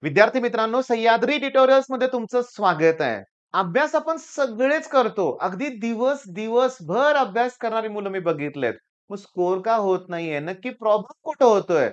विद्यार्थी मित्रांनो, सह्याद्री ट्युटोरियल्स मध्ये तुमचं स्वागत आहे. अभ्यास आपण सगळेच करतो. अगदी दिवसभर अभ्यास करणारी मुलं मी बघितलेत. मग स्कोर का होत नाहीये? नक्की प्रॉब्लेम कुठं होतोय?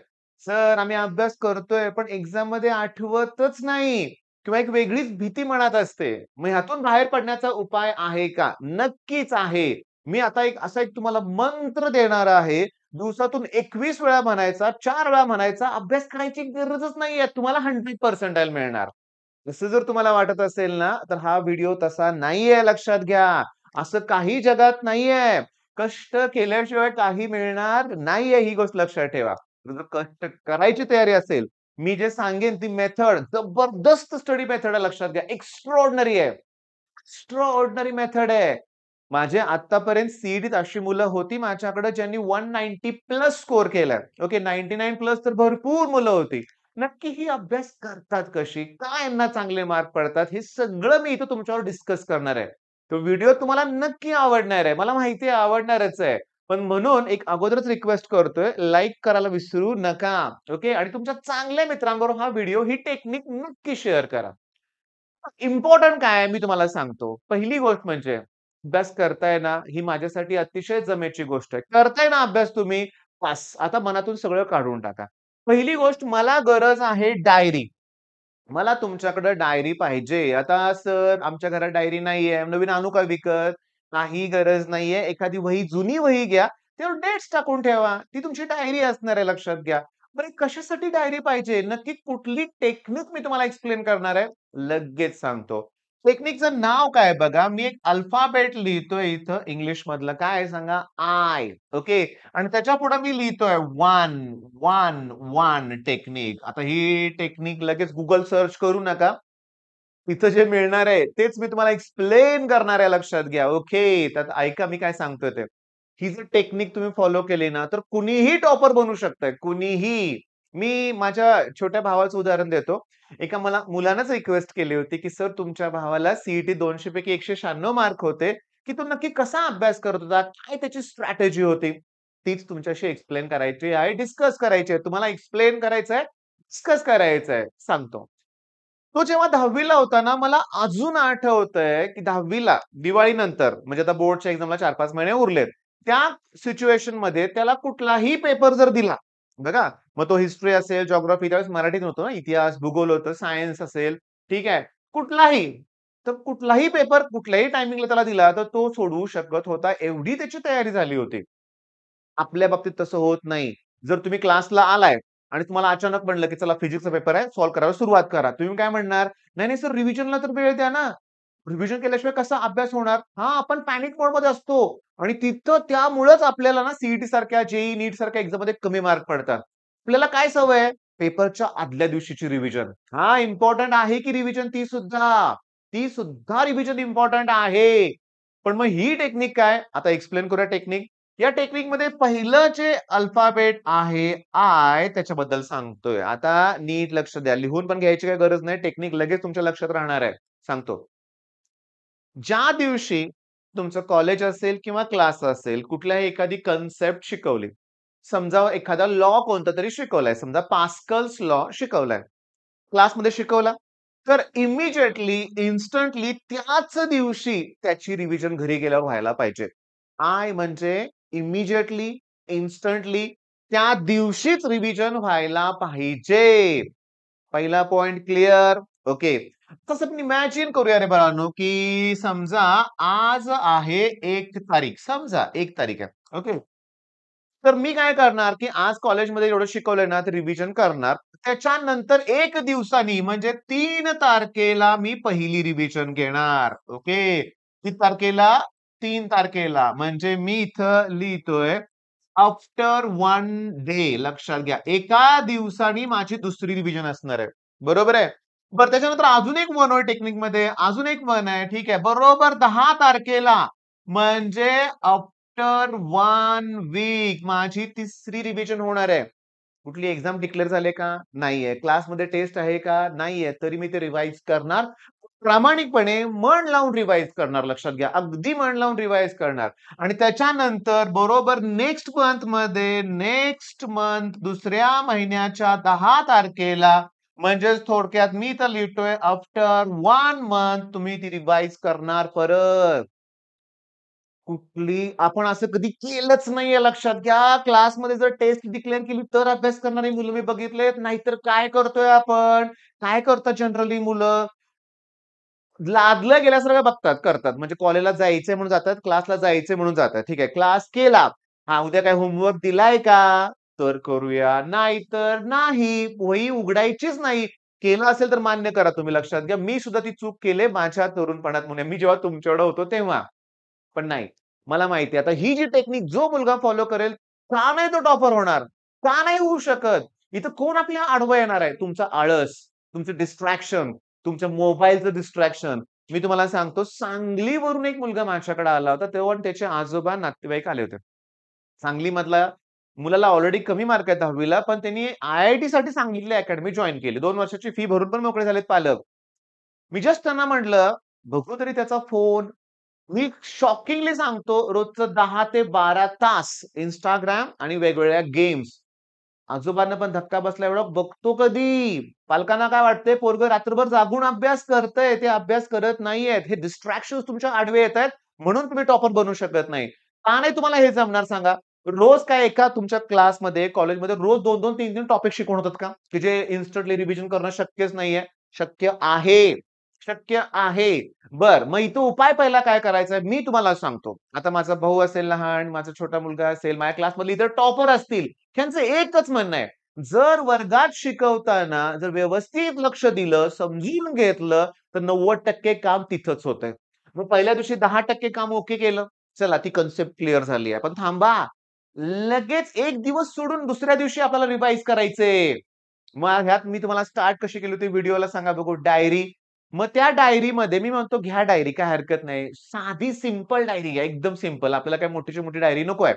सर, आम्ही अभ्यास करतोय, पण एक्झाममध्ये आठवतच नाही किंवा एक वेगळीच भीती मनात असते. मग ह्यातून बाहेर पडण्याचा उपाय आहे का? नक्कीच आहे. मी आता एक तुम्हाला मंत्र देणार आहे. दिवसातून 21 वेळा म्हणायचा, 4 वेळा म्हणायचा, अभ्यास करायची गरजच नाहीये. तुम्हाला 100% मिळणार. असं जर तुम्हाला वाटत असेल ना, तर हा व्हिडिओ तसा नाहीये लक्षात घ्या. असं काही जगात नाहीये. कष्ट केल्याशिवाय काही मिळणार नाहीये ही गोष्ट लक्षात ठेवा. जर कष्ट करायची तयारी असेल, मी जे सांगेन ती मेथड जबरदस्त स्टडी मेथड आहे लक्षात घ्या. एक्स्ट्राऑर्डिनरी आहे. एक्स्ट्राऑर्डिनरी मेथड आहे. माझे आत्तापर्यंत सीईटीत अशी मुलं होती माझ्याकडे ज्यांनी 190 प्लस स्कोर केलाय. ओके 99 प्लस तर भरपूर मुलं होती. नक्की ही अभ्यास करतात कशी? का यांना चांगले मार्क पडतात? हे सगळं मी इथं तुमच्यावर डिस्कस करणार आहे. तो व्हिडिओ तुम्हाला नक्की आवडणार आहे. मला माहिती आहे आवडणारच आहे. पण म्हणून एक अगोदरच रिक्वेस्ट करतोय, लाइक करायला विसरू नका. ओके आणि तुमच्या चांगल्या मित्रांबरोबर हा व्हिडिओ ही टेक्निक नक्की शेअर करा. इम्पोर्टंट काय आहे मी तुम्हाला सांगतो. पहिली गोष्ट म्हणजे अभ्यास करताय ना, ही माझ्यासाठी अतिशय जमेची गोष्ट आहे. करताय ना अभ्यास तुम्ही, बास आता मनातून सगळं काढून टाका. पहिली गोष्ट मला गरज आहे डायरी. मला तुमच्याकडे डायरी पाहिजे. आता सर आमच्या घरात डायरी नाहीये. नवीन आणू का विकत? काही गरज नाहीये. एखादी वही, जुनी वही घ्या. त्यावर डेट्स टाकून ठेवा. ती तुमची डायरी असणार आहे लक्षात घ्या. बरं कशासाठी डायरी पाहिजे? नक्की कुठली टेक्निक मी तुम्हाला एक्सप्लेन करणार आहे. लगेच सांगतो. टेक्निकचं नाव काय बघा. मी एक अल्फाबेट लिहितोय इथं इंग्लिश मधलं. काय आहे सांगा? आय. ओके. आणि त्याच्यापुढे मी लिहितोय 1 टेक्निक. आता ही टेक्निक लगेच Google सर्च करू नका. तिथं जे मिळणार आहे तेच मी तुम्हाला एक्सप्लेन करणार आहे लक्षात घ्या. ओके. तर ऐका मी काय सांगतोय ते. ही जर टेक्निक तुम्ही फॉलो केली ना, तर कुणीही टॉपर बनू शकतंय. कुणीही. मी माझ्या छोट्या भावाचं उदाहरण देतो. एका मला मुलानंच रिक्वेस्ट केली होती, की "सर तुमच्या भावाला सीईटी 200 पैकी 196 मार्क होते, की तो नक्की कसा अभ्यास करत होता? काय त्याची स्ट्रॅटेजी होती?" तीच तुमच्याशी एक्सप्लेन करायची आहे, डिस्कस करायची आहे. तुम्हाला एक्सप्लेन करायचंय, डिस्कस करायचंय. सांगतो. तो जेव्हा 10वी होता ना, मला अजून आठवतंय, की 10वी दिवाळीनंतर म्हणजे आता बोर्डच्या एक्झामला 4-5 महिने उरलेत. त्या सिच्युएशनमध्ये त्याला कुठलाही पेपर जर दिला, बघा, मग तो हिस्ट्री असेल, जिओग्राफी त्यावेळेस मराठीत नव्हतं ना, इतिहास, भूगोल होतं, सायन्स असेल, ठीक आहे. कुठलाही. तर कुठलाही पेपर कुठल्याही टायमिंगला त्याला दिला, तर तो सोडवू शकत होता. एवढी त्याची तयारी झाली होती. आपल्या बाबतीत तसं होत नाही. जर तुम्ही क्लासला आलाय आणि तुम्हाला अचानक म्हणलं, की चला फिजिक्सचा पेपर आहे, सॉल्व्ह करायला सुरुवात करा. तुम्ही काय म्हणणार? "नाही, नाही सर रिव्हिजनला तर वेळ द्या ना. रिव्हिजन केल्याशिवाय कसा अभ्यास होणार?" हां, आपण पॅनिक मोडमध्ये असतो आणि तिथं त्यामुळेच आपल्याला ना सीईटी सारख्या, जेईई, नीट सारख्या एक्झाममध्ये कमी मार्क पडतात. आपल्याला काय सवय आहे? पेपरच्या आदल्या दिवशीची रिव्हिजन. हां, इम्पोर्टंट आहे की रिव्हिजन ती सुद्धा. ती सुद्धा रिव्हिजन इम्पोर्टंट आहे. पण मग ही टेक्निक काय? आता एक्सप्लेन करूया टेक्निक. या टेक्निकमध्ये पहिलं जे अल्फाबेट आहे आय त्याच्याबद्दल सांगतोय. आता नीट लक्ष द्या. लिहून पण घ्यायची काही गरज नाही. टेक्निक लगेच तुमच्या लक्षात राहणार आहे. सांगतो. ज्या दिवशी तुमचं कॉलेज असेल किंवा क्लास असेल, कुठल्याही एखादी कन्सेप्ट शिकवली. समजा एखादा लॉ कोणता तरी शिकवलाय. समजा पास्कल्स लॉ शिकवलाय. क्लासमध्ये शिकवला. तर इमिडिएटली, इन्स्टंटली त्याच दिवशी त्याची रिव्हिजन घरी गेल्यावर व्हायला पाहिजे. आय म्हणजे इमिडिएटली, इन्स्टंटली त्या दिवशीच रिव्हिजन व्हायला पाहिजे. पहिला पॉइंट क्लिअर. ओके. तसं आपण इमॅजिन करूया रे बाळांनो, की समजा आज आहे 1 तारीख. समजा 1 तारीख आहे. ओके. तर मी काय करणार, की आज कॉलेजमध्ये एवढं शिकवलंय ना, तर रिव्हिजन करणार. त्याच्यानंतर 1 दिवसांनी म्हणजे 3 तारखेला मी पहिली रिव्हिजन घेणार. ओके. किती तारखेला? 3 तारखेला. म्हणजे मी इथं लिहितोय आफ्टर 1 डे लक्षात घ्या. एका दिवसाने माझी दुसरी रिव्हिजन असणार आहे. बरोबर आहे? बरं त्याच्यानंतर अजून एक वन आहे टेक्निकमध्ये. अजून एक वन आहे. ठीक आहे. बरोबर 10 तारखेला म्हणजे आफ्टर 1 वीक माझी तिसरी रिव्हिजन होणार आहे. कुठली एक्झाम डिक्लेअर झाली का? नाहीये. क्लासमध्ये टेस्ट आहे का? नाहीये. तरी मी ते रिवाईज करणार. प्रामाणिकपणे मन लावून रिवाईज करणार लक्षात घ्या. अगदी मन लावून रिवाईज करणार. आणि त्याच्यानंतर बरोबर नेक्स्ट मंथ दुसऱ्या महिन्याच्या 10 तारखेला म्हणजेच थोडक्यात मी तर लिहितोय आफ्टर 1 मंथ तुम्ही ती रिवाईज करणार परत. आपण असं कधी केलंच नाहीये लक्षात घ्या. क्लासमध्ये जर टेस्ट डिक्लेअर केली तर अभ्यास करणारी मुलं मी बघितलेत. नाहीतर काय करतोय आपण? काय करतात जनरली मुलं? लादलं गेल्यासारखं बघतात, करतात. म्हणजे कॉलेजला जायचंय म्हणून जातात, क्लासला जायचंय म्हणून जातात. ठीक आहे, क्लास केला. हां, उद्या काय होमवर्क दिलाय का? तर करूया. नाहीतर नाही. वही उघडायचीच नाही. केलं असेल तर मान्य करा तुम्ही लक्षात घ्या. मी सुद्धा ती चूक केली माझ्या तरुणपणात म्हणून. मी जेव्हा तुमच्याकडे होतो तेव्हा. पण नाही. मला माहिती आहे आता ही जी टेक्निक जो मुलगा फॉलो करेल, का नाही तो टॉपर होणार? का नाही होऊ शकत? इथं कोण आपल्याला आडवं येणार आहे? तुमचा आळस, तुमचं डिस्ट्रॅक्शन, तुमच्या मोबाईलचं डिस्ट्रॅक्शन. मी तुम्हाला सांगतो सांगलीवरून एक मुलगा माझ्याकडे आला होता. तेव्हा त्याचे आजोबा, नातेवाईक आले होते. सांगलीमधला मुलाला ऑलरेडी कमी मार्क आहेत 10वी ला, पण त्यांनी आय-आय-टीसाठी सांगितली अकॅडमी जॉइन केली. 2 वर्षाची फी भरून पण मोकळे झालेत पालक. मी जस्ट त्यांना म्हटलं, "बघू तरी त्याचा फोन." मी शॉकिंगली सांगतो रोजचं 10 ते 12 तास Instagram आणि वेगवेगळ्या गेम्स. आजोबांना पण धक्का बसला एवढा बघतो कधी? पालकांना काय वाटतंय पोरगं रात्रभर जागून अभ्यास करतंय, ते अभ्यास करत नाहीयेत. हे डिस्ट्रॅक्शन्स तुमच्या आडवे येतायत म्हणून तुम्ही टॉपर बनू शकत नाही. का नाही तुम्हाला हे जमणार सांगा? रोज काय एका तुमच्या क्लासमध्ये, कॉलेजमध्ये रोज 2-2, 3-3 टॉपिक शिकवून होतात का? की जे इन्स्टंटली रिव्हिजन करणं शक्यच नाहीये? शक्य आहे. शक्य आहे. मग इथं उपाय पहिला काय करायचा आहे? मी तुम्हाला सांगतो. आता माझा भाऊ असेल लहान, माझा छोटा मुलगा असेल, माझ्या क्लासमधले इतर टॉपर असतील. ह्यांचं एकच म्हणणं आहे, जर वर्गात शिकवताना जर व्यवस्थित लक्ष दिलं, समजून घेतलं, तर 90% काम तिथंच होतंय. मग पहिल्या दिवशी 10% काम ओके केलं. चला ती कन्सेप्ट क्लिअर झाली आहे. पण थांबा. लगेच 1 दिवस सोडून दुसऱ्या दिवशी आपल्याला रिवाईज करायचंय. मग ह्यात मी तुम्हाला स्टार्ट कशी केली होती व्हिडिओला सांगा बघू. डायरी. मग त्या डायरीमध्ये मी म्हणतो घ्या डायरी काय हरकत नाही. साधी सिंपल डायरी घ्या. एकदम सिंपल. आपल्याला काही मोठीची मोठी डायरी नको आहे.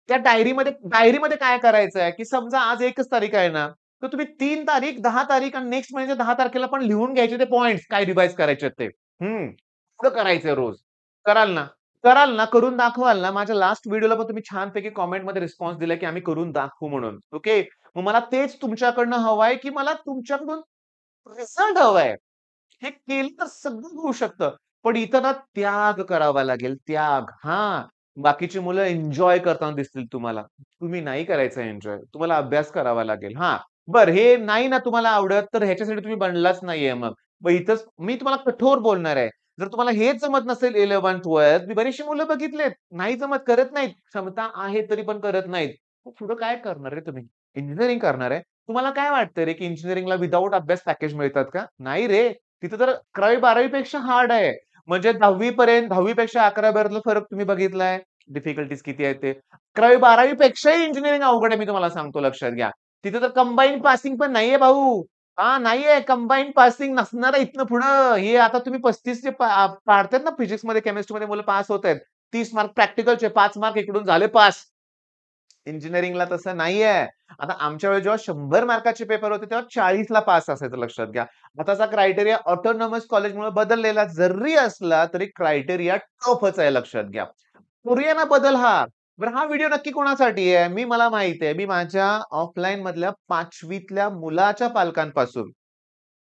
त्या डायरीमध्ये काय करायचं आहे, की समजा आज 1च तारीख आहे ना, तर तुम्ही 3 तारीख, 10 तारीख आणि नेक्स्ट महिन्याच्या 10 तारखेला पण लिहून घ्यायचे ते पॉइंट्स काय रिवाईज करायचे ते. असं करायचंय रोज. कराल ना? कराल ना? करून दाखवाल ना? माझ्या लास्ट व्हिडिओला पण तुम्ही छानपैकी कमेंटमध्ये रिस्पॉन्स दिलाय, की आम्ही करून दाखवू म्हणून. ओके. मग मला तेच तुमच्याकडनं हवंय, की मला तुमच्याकडून रिझल्ट हवाय. हे केलं तर सगळं होऊ शकतं. पण इथं ना त्याग करावा लागेल, त्याग. हां, बाकीची मुलं एन्जॉय करताना दिसतील तुम्हाला. तुम्ही नाही करायचा एन्जॉय. तुम्हाला अभ्यास करावा लागेल. हां, बरं हे नाही ना तुम्हाला आवडत, तर ह्याच्यासाठी तुम्ही बनलाच नाहीये मग. मग इथंच मी तुम्हाला कठोर बोलणार आहे. जर तुम्हाला हेच जमत नसेल 11th-12th मी बरीचशी मुलं बघितलेत. नाही जमत, करत नाहीत. क्षमता आहे तरी पण करत नाहीत. मग पुढं काय करणार आहे तुम्ही? इंजिनिअरिंग करणार आहे. तुम्हाला काय वाटतं रे, की इंजिनिअरिंगला विथआऊट अभ्यास पॅकेज मिळतात का? नाही रे. तिथं तर 11वी-12वी पेक्षा हार्ड आहे. म्हणजे 10वी पेक्षा 11वी-12वीतला फरक तुम्ही बघितलाय. डिफिकल्टीज किती आहेत ते. 11वी-12वी पेक्षाही इंजिनिअरिंग अवघड आहे मी तुम्हाला सांगतो लक्षात घ्या. तिथे तर कंबाईन्ड पासिंग पण नाहीये भाऊ. हां, नाहीये कंबाईन्ड पासिंग नसणार आहे इथनं पुढं. हे आता तुम्ही 35 चे पाडतायत ना फिजिक्समध्ये, केमिस्ट्रीमध्ये मुलं पास होतायत. 30 मार्क प्रॅक्टिकलचे, 5 मार्क इकडून झाले पास. इंजिनिअरिंगला तसं नाहीये. आता आमच्या वेळी जेव्हा 100 मार्काचे पेपर होते, तेव्हा 40ला पास असायचं लक्षात घ्या. आताचा क्रायटेरिया ऑटोनॉमस कॉलेजमुळे बदललेला जरी असला, तरी क्रायटेरिया टफच आहे लक्षात घ्या. करूया ना बदल हा. बरं हा व्हिडिओ नक्की कोणासाठी आहे? मला माहिती आहे. मी माझ्या ऑफलाईन मधल्या 5वीतल्या मुलाच्या पालकांपासून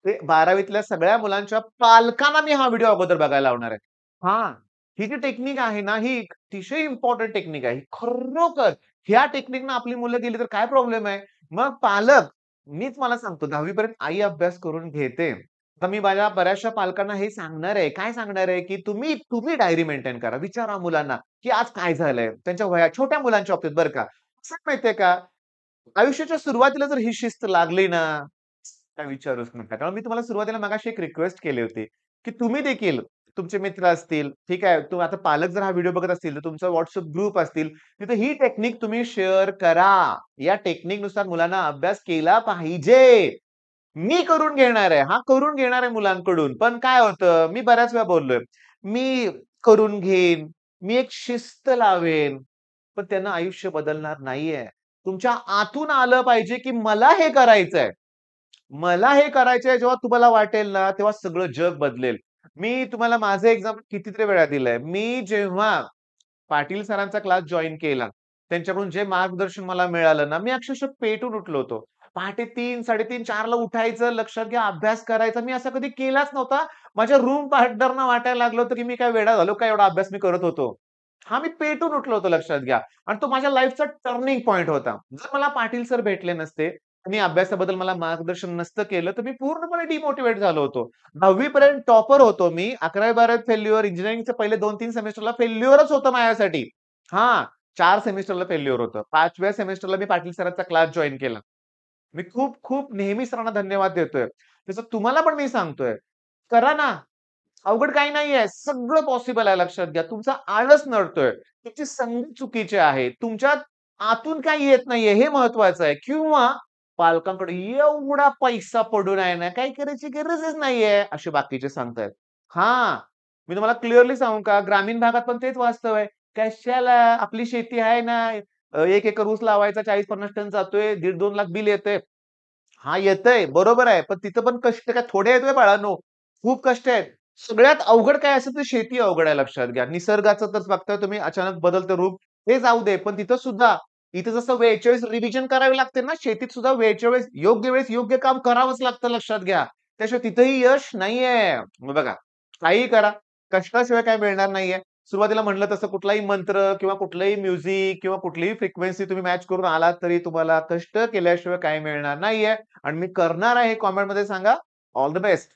ते 12वीतल्या सगळ्या मुलांच्या पालकांना मी हा व्हिडिओ अगोदर बघायला लावणार आहे. हां, ही जी टेक्निक आहे ना, ही अतिशय इम्पोर्टंट टेक्निक आहे. खरोखर ह्या टेक्निकनं आपली मुलं गेली तर काय प्रॉब्लेम आहे? मग पालक, मीच मला सांगतो 10वी पर्यंत आई अभ्यास करून घेते. तर मी माझ्या बऱ्याचशा पालकांना हे सांगणार आहे. काय सांगणार आहे, की तुम्ही तुम्ही डायरी मेंटेन करा. विचारा मुलांना, की आज काय झालंय? त्यांच्या छोट्या मुलांच्या बाबतीत बरं का. कसं आहे माहितीये का? आयुष्याच्या सुरुवातीला जर ही शिस्त लागली ना, काय विचारूच नका. कारण मी तुम्हाला सुरुवातीला मगाशी एक रिक्वेस्ट केली होती, की तुम्ही देखील तुमचे मित्र असतील, ठीक आहे. आता पालक जर हा व्हिडिओ बघत असतील, तर तुमचा WhatsApp ग्रुप असतील, तिथे ही टेक्निक तुम्ही शेअर करा. या टेक्निकनुसार मुलांना अभ्यास केला पाहिजे. मी करून घेणार आहे. हां, करून घेणार आहे मुलांकडून. पण काय होतं, मी बऱ्याच वेळा बोललोय. मी करून घेईन, मी एक शिस्त लावेन, पण त्यांना आयुष्य बदलणार नाहीये. तुमच्या आतून आलं पाहिजे, की मला हे करायचंय. मला हे करायचंय जेव्हा तुम्हाला वाटेल ना, तेव्हा सगळं जग बदलेल. मी तुम्हाला माझं एक्झाम्पल कितीतरी वेळा दिलंय. मी जेव्हा पाटील सरांचा क्लास जॉइन केला, त्यांच्याकडून जे मार्गदर्शन मला मिळालं ना, मी अक्षरशः पेटून उठलो होतो. पहाटे 3, 3:30, 4ला उठायचं, लक्षात घ्या अभ्यास करायचा. मी असा कधी केलाच नव्हता. माझ्या रूम पार्टनरना वाटायला लागलं होतं, की मी काय वेडा झालो का एवढा अभ्यास मी करत होतो. हां, मी पेटून उठलो होतो लक्षात घ्या आणि तो माझ्या लाईफचा टर्निंग पॉइंट होता. जर मला पाटील सर भेटले नसते, आणि अभ्यासाबद्दल मला मार्गदर्शन नसतं केलं, तर मी पूर्णपणे डिमोटिव्हेट झालो होतो. 10वी पर्यंत टॉपर होतो मी. 11वी-12वीत फेल्युअर, इंजिनिअरिंगचे पहिले 2-3 सेमेस्टरला फेल्युअरच होतं माझ्यासाठी. हां, 4 सेमेस्टरला फेल्युअर होतं. 5व्या सेमेस्टरला मी पाटील सरांचा क्लास जॉइन केला. मी खूप नेहमी सरांना धन्यवाद देतोय. तसं तुम्हाला पण मी सांगतोय, करा ना. अवघड काही नाहीये. सगळं पॉसिबल आहे लक्षात घ्या. तुमचा आळस नडतोय. तुमची संधी चुकीची आहे. तुमच्यात आतून काही येत नाहीये हे महत्वाचं आहे किंवा पालकांकडे एवढा पैसा पडून आहे ना, काही करायची गरजच नाहीये, असे बाकीचे सांगतायत. हां, मी तुम्हाला क्लिअरली सांगू का, ग्रामीण भागात पण तेच वास्तव आहे. कशाला आपली शेती आहे ना, 1 एकर ऊस लावायचा 40-50 टन जातोय, 1.5-2 लाख बिल येतंय. हां, येतंय. बरोबर आहे. पण तिथं पण कष्ट काय थोडे आहेत होय बाळांनो. खूप कष्ट आहेत. सगळ्यात अवघड काय असेल तर शेती अवघड आहे लक्षात घ्या. निसर्गाचं तर बघताय तुम्ही अचानक बदलतं रूप, ते जाऊ दे. पण तिथं सुद्धा इथं जसं वेळच्या वेळेस रिव्हिजन करावी लागते ना, शेतीत सुद्धा वेळेस योग्य काम करावंच लागतं लक्षात घ्या. त्याशिवाय तिथंही यश नाहीये. मग बघा, काहीही करा, कष्टाशिवाय काही मिळणार नाहीये. सुरुवातीला म्हटलं तसं कुठलाही मंत्र किंवा कुठलंही म्युझिक किंवा कुठलीही फ्रिक्वेन्सी तुम्ही मॅच करून आलात तरी तुम्हाला कष्ट केल्याशिवाय काही मिळणार नाहीये आणि मी करणार आहे हे कमेंटमध्ये सांगा. All the best.